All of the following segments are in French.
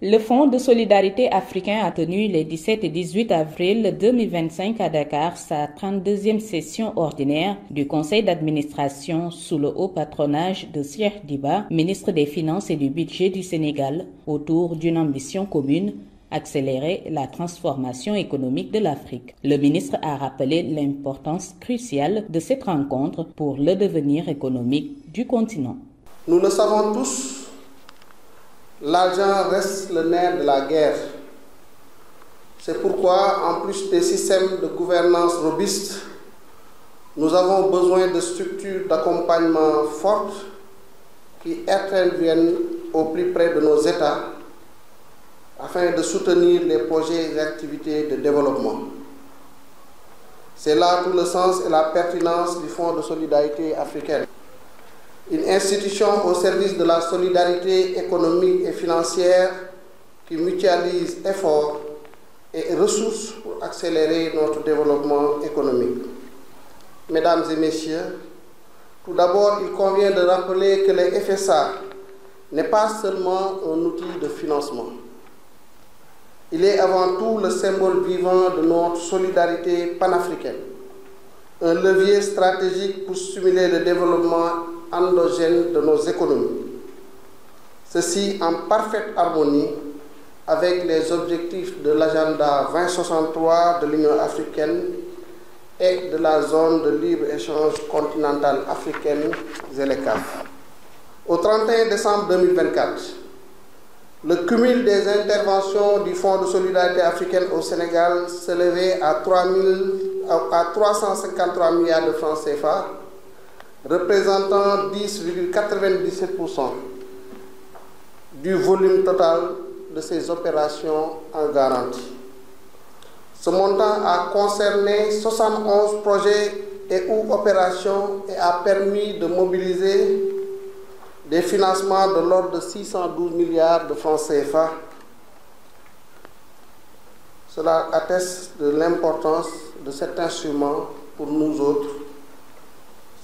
Le Fonds de solidarité africain a tenu les 17 et 18 avril 2025 à Dakar sa 32e session ordinaire du conseil d'administration sous le haut patronage de Cheikh Diba, ministre des Finances et du Budget du Sénégal, autour d'une ambition commune: accélérer la transformation économique de l'Afrique. Le ministre a rappelé l'importance cruciale de cette rencontre pour le devenir économique du continent. Nous le savons tous, l'argent reste le nerf de la guerre. C'est pourquoi, en plus des systèmes de gouvernance robustes, nous avons besoin de structures d'accompagnement fortes qui interviennent au plus près de nos États afin de soutenir les projets et activités de développement. C'est là tout le sens et la pertinence du Fonds de solidarité africaine. Une institution au service de la solidarité économique et financière qui mutualise efforts et ressources pour accélérer notre développement économique. Mesdames et messieurs, tout d'abord, il convient de rappeler que le FSA n'est pas seulement un outil de financement. Il est avant tout le symbole vivant de notre solidarité panafricaine, un levier stratégique pour stimuler le développement endogène de nos économies. Ceci en parfaite harmonie avec les objectifs de l'agenda 2063 de l'Union africaine et de la zone de libre-échange continentale africaine, ZLECAf. Au 31 décembre 2024, le cumul des interventions du Fonds de solidarité africaine au Sénégal s'élevait à 353 milliards de francs CFA, représentant 10,97% du volume total de ces opérations en garantie. Ce montant a concerné 71 projets et ou opérations et a permis de mobiliser des financements de l'ordre de 612 milliards de francs CFA. Cela atteste de l'importance de cet instrument pour nous autres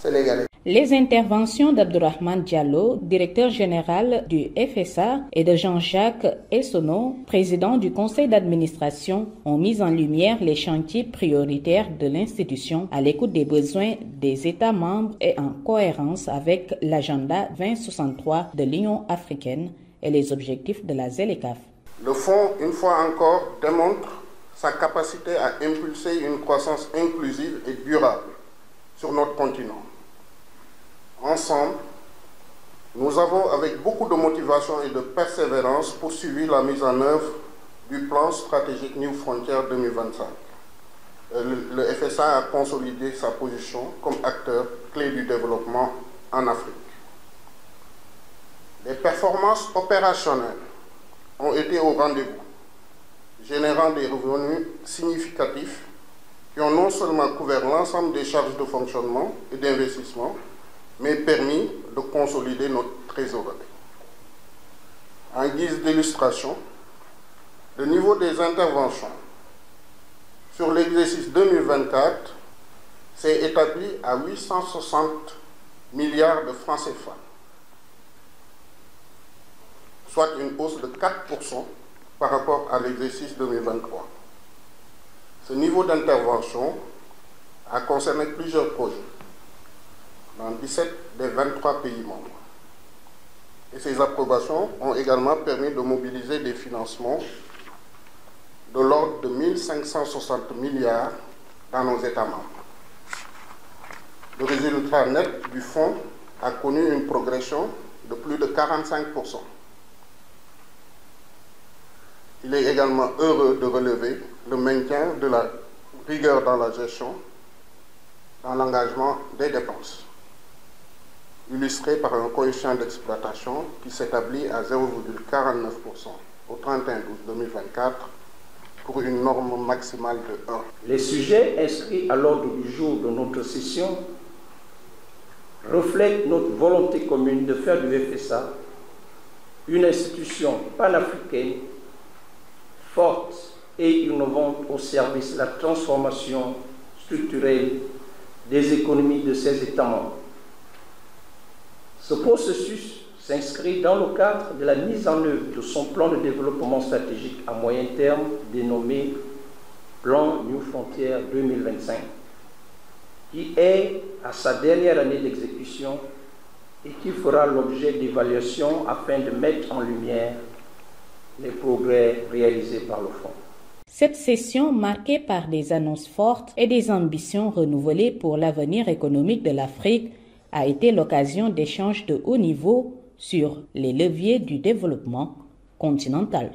Sénégalais. Les interventions d'Abdourahmane Diallo, directeur général du FSA, et de Jean-Jacques Essonneau, président du conseil d'administration, ont mis en lumière les chantiers prioritaires de l'institution à l'écoute des besoins des États membres et en cohérence avec l'agenda 2063 de l'Union africaine et les objectifs de la ZLECAf. Le Fonds, une fois encore, démontre sa capacité à impulser une croissance inclusive et durable sur notre continent. Ensemble, nous avons, avec beaucoup de motivation et de persévérance, poursuivi la mise en œuvre du plan stratégique New Frontier 2025. Le FSA a consolidé sa position comme acteur clé du développement en Afrique. Les performances opérationnelles ont été au rendez-vous, générant des revenus significatifs qui ont non seulement couvert l'ensemble des charges de fonctionnement et d'investissement, mais permis de consolider notre trésorerie. En guise d'illustration, le niveau des interventions sur l'exercice 2024 s'est établi à 860 milliards de francs CFA, soit une hausse de 4% par rapport à l'exercice 2023. Ce niveau d'intervention a concerné plusieurs projets dans 17 des 23 pays membres. Et ces approbations ont également permis de mobiliser des financements de l'ordre de 1560 milliards dans nos États membres. Le résultat net du fonds a connu une progression de plus de 45%. Il est également heureux de relever le maintien de la rigueur dans la gestion, dans l'engagement des dépenses, illustré par un coefficient d'exploitation qui s'établit à 0,49% au 31/12/2024 pour une norme maximale de 1. Les sujets inscrits à l'ordre du jour de notre session reflètent notre volonté commune de faire du FSA une institution panafricaine forte et innovante au service de la transformation structurelle des économies de ses États membres. Ce processus s'inscrit dans le cadre de la mise en œuvre de son plan de développement stratégique à moyen terme dénommé Plan New Frontier 2025, qui est à sa dernière année d'exécution et qui fera l'objet d'évaluation afin de mettre en lumière les progrès réalisés par le Fonds. Cette session, marquée par des annonces fortes et des ambitions renouvelées pour l'avenir économique de l'Afrique, a été l'occasion d'échanges de haut niveau sur les leviers du développement continental.